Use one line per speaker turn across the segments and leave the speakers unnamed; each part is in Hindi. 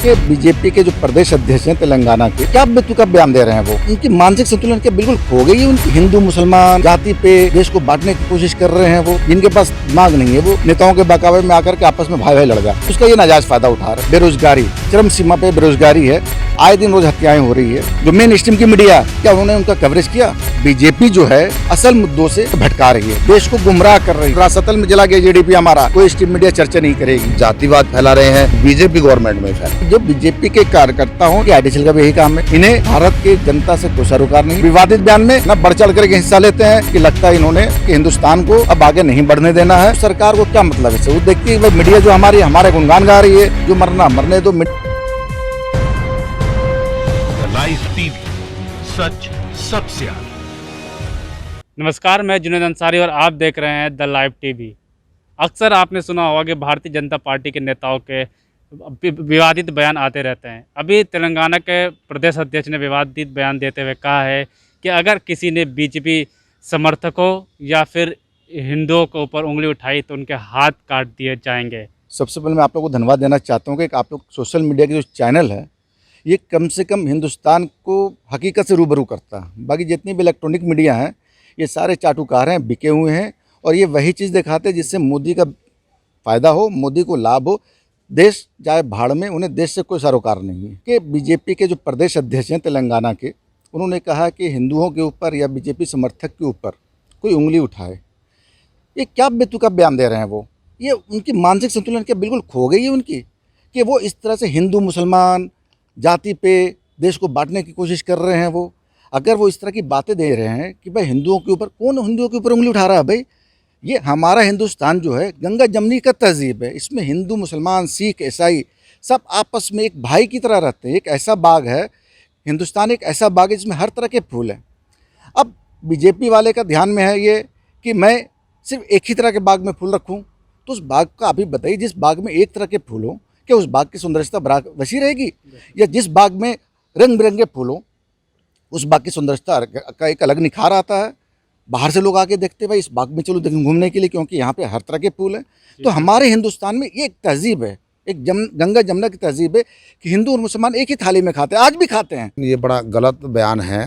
कि बीजेपी के जो प्रदेश अध्यक्ष हैं तेलंगाना के, क्या बेतुका बयान दे रहे हैं वो। उनकी मानसिक संतुलन क्या बिल्कुल खो गई है उनकी। हिंदू मुसलमान जाति पे देश को बांटने की कोशिश कर रहे हैं वो। जिनके पास दिमाग नहीं है वो नेताओं के बहकावे में आकर के आपस में भाई भाई लड़ गया, उसका ये नाजायज फायदा उठा रहे। बेरोजगारी चरम सीमा पे बेरोजगारी है, आए दिन रोज हत्याएं हो रही है। जो मेन स्ट्रीम की मीडिया, क्या उन्होंने उनका कवरेज किया? बीजेपी जो है असल मुद्दों से भटका रही है, देश को गुमराह कर रही है। रासतल में जला गया जीडीपी हमारा, कोई स्ट्रीम मीडिया चर्चा नहीं करेगी।
जातिवाद फैला रहे हैं बीजेपी गवर्नमेंट में फैला।
जो बीजेपी के कार्यकर्ता हो, आईटीसीएल का भी यही काम है। इन्हें भारत की जनता से कोई सरोकार नहीं। विवादित बयान में न बढ़ चढ़ करके हिस्सा लेते हैं कि लगता है इन्होंने कि हिंदुस्तान को अब आगे नहीं बढ़ने देना है। सरकार को क्या मतलब है? वो देखती है मीडिया जो हमारे गुणगान गा रही है, जो मरना मरने दो।
लाइव टीवी, सच सबसे आगे।
नमस्कार, मैं जुनैद अंसारी और आप देख रहे हैं द लाइव टीवी। अक्सर आपने सुना होगा कि भारतीय जनता पार्टी के नेताओं के विवादित बयान आते रहते हैं। अभी तेलंगाना के प्रदेश अध्यक्ष ने विवादित बयान देते हुए कहा है कि अगर किसी ने बीजेपी समर्थकों या फिर हिंदुओं के ऊपर उंगली उठाई तो उनके हाथ काट दिए जाएंगे।
सबसे पहले मैं आप लोगों को धन्यवाद देना चाहता हूँ कि आप लोग सोशल मीडिया के जो चैनल है, ये कम से कम हिंदुस्तान को हकीकत से रूबरू करता है। बाकी जितनी भी इलेक्ट्रॉनिक मीडिया हैं, ये सारे चाटुकार हैं, बिके हुए हैं, और ये वही चीज़ दिखाते हैं जिससे मोदी का फ़ायदा हो, मोदी को लाभ हो। देश जाए भाड़ में, उन्हें देश से कोई सरोकार नहीं है। कि बीजेपी के जो प्रदेश अध्यक्ष हैं तेलंगाना के, उन्होंने कहा कि हिंदुओं के ऊपर या बीजेपी समर्थक के ऊपर कोई उंगली उठाए, ये क्या बेतुका बयान दे रहे हैं वो। ये उनकी मानसिक संतुलन क्या बिल्कुल खो गई है उनकी, कि वो इस तरह से हिंदू मुसलमान जाति पे देश को बांटने की कोशिश कर रहे हैं वो। अगर वो इस तरह की बातें दे रहे हैं कि भाई हिंदुओं के ऊपर, कौन हिंदुओं के ऊपर उंगली उठा रहा है भाई? ये हमारा हिंदुस्तान जो है गंगा जमनी का तहजीब है। इसमें हिंदू मुसलमान सिख ईसाई सब आपस में एक भाई की तरह रहते हैं। एक ऐसा बाग है हिंदुस्तान, एक ऐसा बाग है जिसमें हर तरह के फूल हैं। अब बीजेपी वाले का ध्यान में है ये कि मैं सिर्फ एक ही तरह के बाग में फूल रखूँ, तो उस बाग का अभी बताइए, जिस बाग में एक तरह के फूल हों, क्या उस बाग की सुंदरता वसी रहेगी? या जिस बाग में रंग बिरंगे फूल हों, उस बाग की सुंदरता का एक अलग निखार आता है। बाहर से लोग आके देखते हैं भाई इस बाग में चलो घूमने के लिए, क्योंकि यहाँ पे हर तरह के फूल हैं। तो हमारे हिंदुस्तान में ये एक तहजीब है, एक गंगा जमुना की तहजीब है कि हिंदू और मुसलमान एक ही थाली में खाते हैं, आज भी खाते हैं।
ये बड़ा गलत बयान है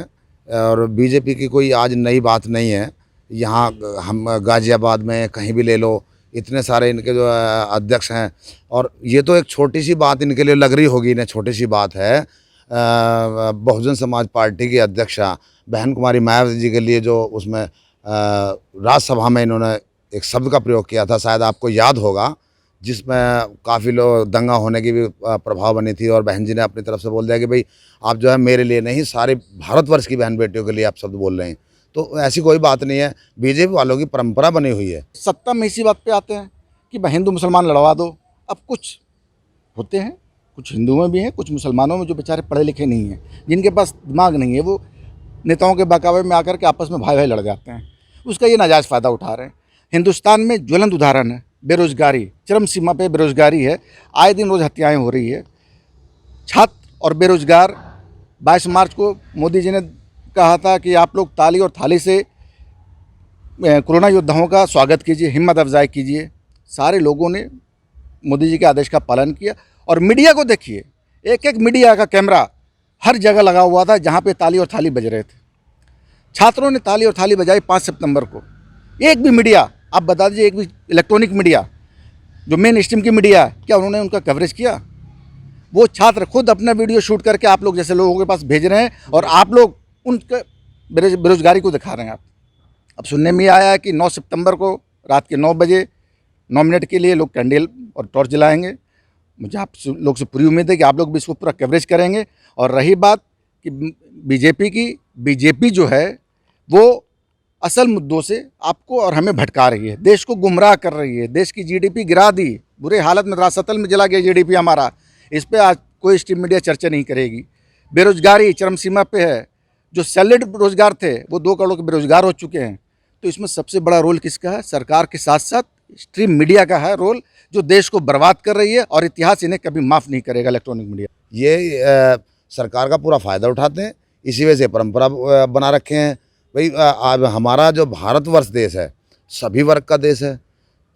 और बीजेपी की कोई आज नई बात नहीं है। यहाँ हम गाजियाबाद में कहीं भी ले लो, इतने सारे इनके जो अध्यक्ष हैं, और ये तो एक छोटी सी बात इनके लिए लग रही होगी, इन्हें छोटी सी बात है। बहुजन समाज पार्टी की अध्यक्षा बहन कुमारी मायावती जी के लिए जो उसमें राज्यसभा में इन्होंने एक शब्द का प्रयोग किया था, शायद आपको याद होगा, जिसमें काफ़ी लोग दंगा होने की भी प्रभाव बनी थी, और बहन जी ने अपनी तरफ से बोल दिया कि भाई आप जो है मेरे लिए नहीं, सारे भारतवर्ष की बहन बेटियों के लिए आप शब्द बोल रहे हैं। तो ऐसी कोई बात नहीं है, बीजेपी वालों की परंपरा बनी हुई है।
सत्ता में इसी बात पे आते हैं कि भाई हिंदू मुसलमान लड़वा दो। अब कुछ होते हैं, कुछ हिंदुओं में भी हैं, कुछ मुसलमानों में जो बेचारे पढ़े लिखे नहीं हैं, जिनके पास दिमाग नहीं है, वो नेताओं के बहकावे में आकर के आपस में भाई भाई लड़ जाते हैं, उसका ये नाजायज़ फ़ायदा उठा रहे हैं। हिंदुस्तान में ज्वलंत उदाहरण है बेरोजगारी, चरम सीमा पे बेरोजगारी है, आए दिन रोज हत्याएं हो रही है। छात्र और बेरोजगार, 22 मार्च को मोदी जी ने कहा था कि आप लोग ताली और थाली से कोरोना योद्धाओं का स्वागत कीजिए, हिम्मत अफजाई कीजिए। सारे लोगों ने मोदी जी के आदेश का पालन किया। और मीडिया को देखिए, एक एक मीडिया का कैमरा हर जगह लगा हुआ था जहाँ पे ताली और थाली बज रहे थे। छात्रों ने ताली और थाली बजाई 5 सितंबर को। एक भी मीडिया, आप बता दीजिए, एक भी इलेक्ट्रॉनिक मीडिया जो मेन स्ट्रीम की मीडिया है, क्या उन्होंने उनका कवरेज किया? वो छात्र खुद अपना वीडियो शूट करके आप लोग जैसे लोगों के पास भेज रहे हैं, और आप लोग उनके बेरोजगारी को दिखा रहे हैं। आप अब सुनने में आया है कि 9 सितंबर को रात के 9 बजे 9 मिनट के लिए लोग कैंडल और टॉर्च जलाएंगे। मुझे आप लोग से पूरी उम्मीद है कि आप लोग भी इसको पूरा कवरेज करेंगे। और रही बात कि बीजेपी की, बीजेपी जो है वो असल मुद्दों से आपको और हमें भटका रही है, देश को गुमराह कर रही है, देश की जीडीपी गिरा दी, बुरे हालत में रासतल में जला गया जीडीपी हमारा। इस पर आज कोई स्ट्रीम मीडिया चर्चा नहीं करेगी। बेरोजगारी चरम सीमा पे है, जो सैलरीड रोजगार थे वो 2 करोड़ के बेरोजगार हो चुके हैं। तो इसमें सबसे बड़ा रोल किसका है? सरकार के साथ साथ स्ट्रीम मीडिया का है रोल, जो देश को बर्बाद कर रही है, और इतिहास इन्हें कभी माफ़ नहीं करेगा। इलेक्ट्रॉनिक मीडिया
ये सरकार का पूरा फ़ायदा उठाते हैं, इसी वजह से परंपरा बना रखे हैं। भाई अब हमारा जो भारतवर्ष देश है, सभी वर्ग का देश है,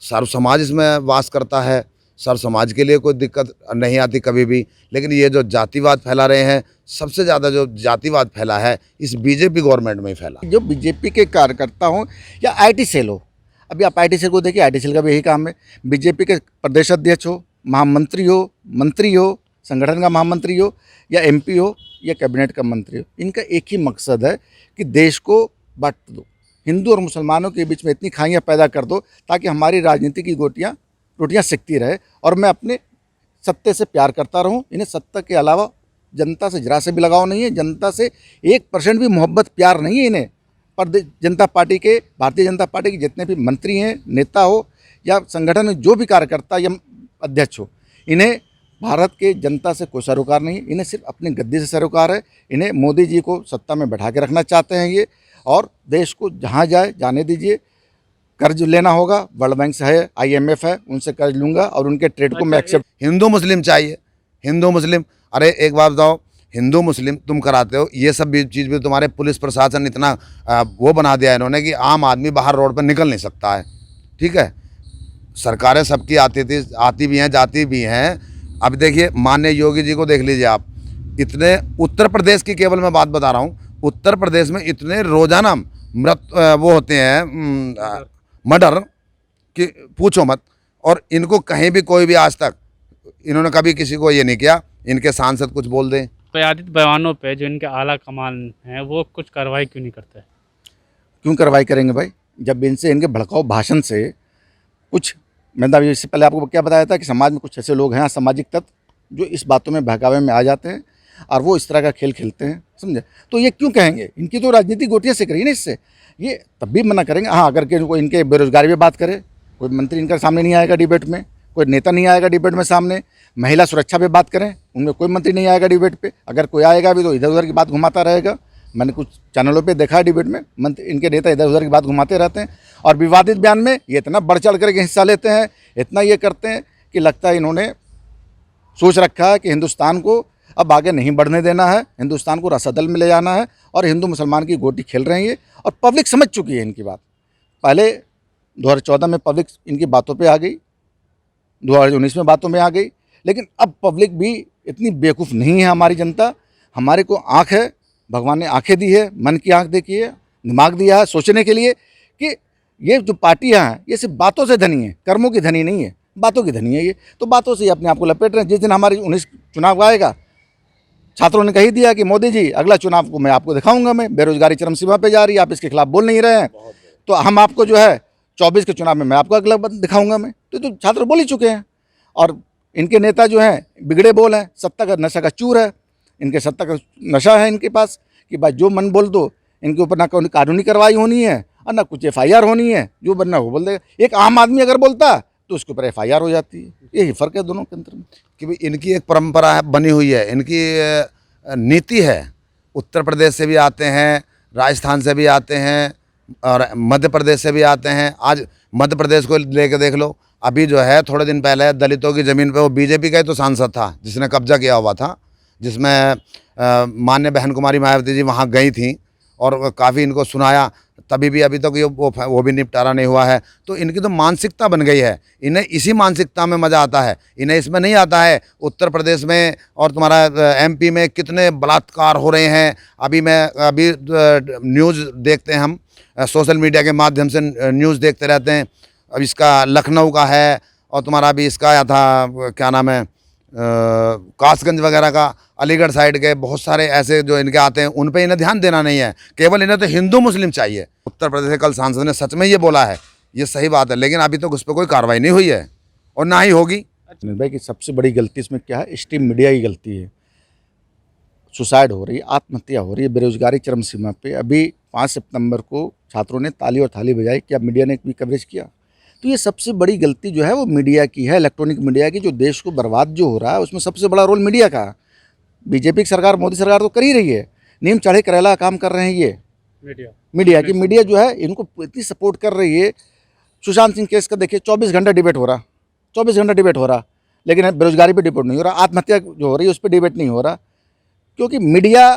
सर्व समाज इसमें वास करता है, सर समाज के लिए कोई दिक्कत नहीं आती कभी भी। लेकिन ये जो जातिवाद फैला रहे हैं, सबसे ज़्यादा जो जातिवाद फैला है इस बीजेपी गवर्नमेंट में ही फैला।
जो बीजेपी के कार्यकर्ता हों या आईटी सेल हो, अभी आप आईटी सेल को देखिए, आईटी सेल का भी यही काम है। बीजेपी के प्रदेश अध्यक्ष हो, महामंत्री हो, मंत्री हो, संगठन का महामंत्री हो या एमपी हो या कैबिनेट का मंत्री हो, इनका एक ही मकसद है कि देश को बांट दो, हिंदू और मुसलमानों के बीच में इतनी खाइयाँ पैदा कर दो ताकि हमारी राजनीति की रोटियाँ सिकती रहे और मैं अपने सत्ते से प्यार करता रहूं। इन्हें सत्ता के अलावा जनता से जरा से भी लगाव नहीं है, जनता से 1% भी मोहब्बत प्यार नहीं है इन्हें। पर भारतीय जनता पार्टी के जितने भी मंत्री हैं, नेता हो या संगठन में जो भी कार्यकर्ता या अध्यक्ष हो, इन्हें भारत के जनता से कोई सरोकार नहीं है, इन्हें सिर्फ अपने गद्दी से सरोकार है। इन्हें मोदी जी को सत्ता में बैठा के रखना चाहते हैं ये, और देश को जहाँ जाए जाने दीजिए। कर्ज लेना होगा, वर्ल्ड बैंक से है, IMF है, उनसे कर्ज लूँगा और उनके ट्रेड को मैं एक्सेप्ट।
हिंदू मुस्लिम चाहिए, हिंदू मुस्लिम। अरे एक बात बताओ, हिंदू मुस्लिम तुम कराते हो, ये सब भी चीज़ भी तुम्हारे पुलिस प्रशासन इतना वो बना दिया है इन्होंने कि आम आदमी बाहर रोड पर निकल नहीं सकता है। ठीक है, सरकारें सबकी आती भी हैं, जाती भी हैं। अब देखिए माननीय योगी जी को देख लीजिए आप, इतने उत्तर प्रदेश की केवल मैं बात बता रहा हूँ, उत्तर प्रदेश में इतने रोजाना वो होते हैं मर्डर कि पूछो मत। और इनको कहीं भी कोई भी आज तक इन्होंने कभी किसी को ये नहीं किया इनके सांसद कुछ बोल दें।
विवादित बयानों पे जो इनके आला कमान हैं वो कुछ कार्रवाई क्यों नहीं करते?
क्यों कार्रवाई करेंगे भाई, जब इनसे इनके भड़काऊ भाषण से कुछ, मैंने इससे पहले आपको क्या बताया था कि समाज में कुछ ऐसे लोग हैं, सामाजिक तत्व, जो इस बातों में बहकावे में आ जाते हैं और वो इस तरह का खेल खेलते हैं, समझे। तो ये क्यों कहेंगे, इनकी तो राजनीतिक गोटियाँ सीख रही है ना इससे, ये तब भी मना करेंगे। हाँ, अगर कोई इनके बेरोजगारी पे बात करे, कोई मंत्री इनका सामने नहीं आएगा डिबेट में, कोई नेता नहीं आएगा डिबेट में सामने। महिला सुरक्षा पे बात करें, उनमें कोई मंत्री नहीं आएगा डिबेट पे। अगर कोई आएगा भी तो इधर उधर की बात घुमाता रहेगा। मैंने कुछ चैनलों पे देखा है डिबेट में, मंत्री इनके नेता इधर उधर की बात घुमाते रहते हैं और विवादित बयान में ये इतना बढ़ चढ़ करके हिस्सा लेते हैं, इतना ये करते हैं कि लगता है इन्होंने सोच रखा है कि हिंदुस्तान को अब आगे नहीं बढ़ने देना है, हिंदुस्तान को रसातल में ले जाना है और हिंदू मुसलमान की गोटी खेल रहे हैं ये। और पब्लिक समझ चुकी है इनकी बात। पहले 2014 में पब्लिक इनकी बातों पे आ गई, 2019 में बातों में आ गई, लेकिन अब पब्लिक भी इतनी बेवकूफ़ नहीं है। हमारी जनता, हमारे को आँख है, भगवान ने आँखें दी है, मन की आँख देखी है, दिमाग दिया है सोचने के लिए कि ये जो पार्टियाँ हैं ये सिर्फ बातों से धनी है, कर्मों की धनी नहीं है, बातों की धनी है ये। तो बातों से ही अपने आप को लपेट रहे हैं। जिस दिन हमारी 19 चुनाव आएगा, छात्रों ने कही दिया कि मोदी जी अगला चुनाव को मैं आपको दिखाऊंगा, मैं बेरोजगारी चरम सीमा पे जा रही है, आप इसके खिलाफ बोल नहीं रहे हैं, तो हम आपको जो है 24 के चुनाव में मैं आपको अगला दिखाऊंगा मैं। तो छात्र बोल ही चुके हैं। और इनके नेता जो हैं बिगड़े बोल हैं, सत्ता का नशा का चूर है, इनके सत्ता का नशा है इनके पास कि भाई जो मन बोल दो। इनके ऊपर ना कोई कानूनी कार्रवाई होनी है और ना कुछ FIR होनी है, जो बनना वो बोल देगा। एक आम आदमी अगर बोलता तो उसके ऊपर FIR हो जाती है। यही फ़र्क है दोनों के अंतर में
कि भाई इनकी एक परंपरा है, बनी हुई है, इनकी नीति है। उत्तर प्रदेश से भी आते हैं, राजस्थान से भी आते हैं और मध्य प्रदेश से भी आते हैं। आज मध्य प्रदेश को लेकर देख लो, अभी जो है थोड़े दिन पहले दलितों की ज़मीन पे वो बीजेपी का ही तो सांसद था जिसने कब्जा किया हुआ था, जिसमें माननीय बहन कुमारी मायावती जी वहाँ गई थी और काफ़ी इनको सुनाया, तभी भी अभी तक ये वो भी निपटारा नहीं हुआ है। तो इनकी तो मानसिकता बन गई है, इन्हें इसी मानसिकता में मज़ा आता है, इन्हें इसमें नहीं आता है उत्तर प्रदेश में और तुम्हारा MP में कितने बलात्कार हो रहे हैं। अभी न्यूज़ देखते हैं हम, सोशल मीडिया के माध्यम से न्यूज़ देखते रहते हैं। अब इसका लखनऊ का है और तुम्हारा अभी इसका आया था, क्या नाम है, कासगंज वगैरह का, अलीगढ़ साइड के बहुत सारे ऐसे जो इनके आते हैं, उन पे इन्हें ध्यान देना नहीं है। केवल इन्हें तो हिंदू मुस्लिम चाहिए। उत्तर प्रदेश के कल सांसद ने सच में ये बोला है, ये सही बात है, लेकिन अभी तक उस पर कोई कार्रवाई नहीं हुई है और ना ही होगी।
अनिल भाई की सबसे बड़ी गलती इसमें क्या है, स्ट्रीम मीडिया की गलती है। सुसाइड हो रही है, आत्महत्या हो रही है, बेरोजगारी चरम सीमा पे। अभी 5 सितंबर को छात्रों ने ताली और थाली बजाई, क्या मीडिया ने भी कवरेज किया? तो ये सबसे बड़ी गलती जो है वो मीडिया की है, इलेक्ट्रॉनिक मीडिया की। जो देश को बर्बाद जो हो रहा है उसमें सबसे बड़ा रोल मीडिया का। बीजेपी की सरकार, मोदी सरकार तो कर ही रही है, नीम चढ़े करेला काम कर रहे हैं ये मीडिया जो है, इनको इतनी सपोर्ट कर रही है। सुशांत सिंह केस का देखिए, 24 घंटा डिबेट हो रहा, 24 घंटा डिबेट हो रहा, लेकिन बेरोजगारी पे डिबेट नहीं हो रहा, आत्महत्या जो हो रही है उस पर डिबेट नहीं हो रहा। क्योंकि मीडिया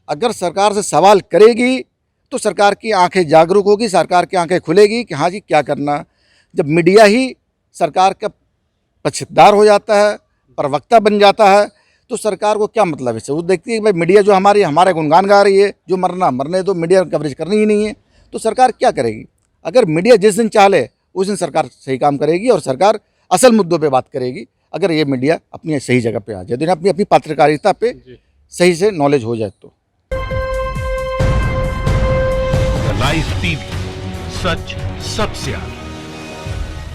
अगर सरकार से सवाल करेगी तो सरकार की आंखें जागरूक होगी, सरकार की आंखें खुलेगी कि हाँ जी क्या करना। जब मीडिया ही सरकार का पक्षधर हो जाता है, प्रवक्ता बन जाता है, तो सरकार को क्या मतलब है इससे? वो देखती है कि भाई मीडिया जो हमारी हमारे गुणगान गा रही है, जो मरना मरने तो मीडिया कवरेज करनी ही नहीं है, तो सरकार क्या करेगी? अगर मीडिया जिस दिन चाहे उस दिन सरकार सही काम करेगी और सरकार असल मुद्दों पे बात करेगी, अगर ये मीडिया अपनी सही जगह पे आ जाए, तो अपनी अपनी पत्रकारिता पे सही से नॉलेज हो जाए तो।
द लाइव टीवी, सच सबसे आगे।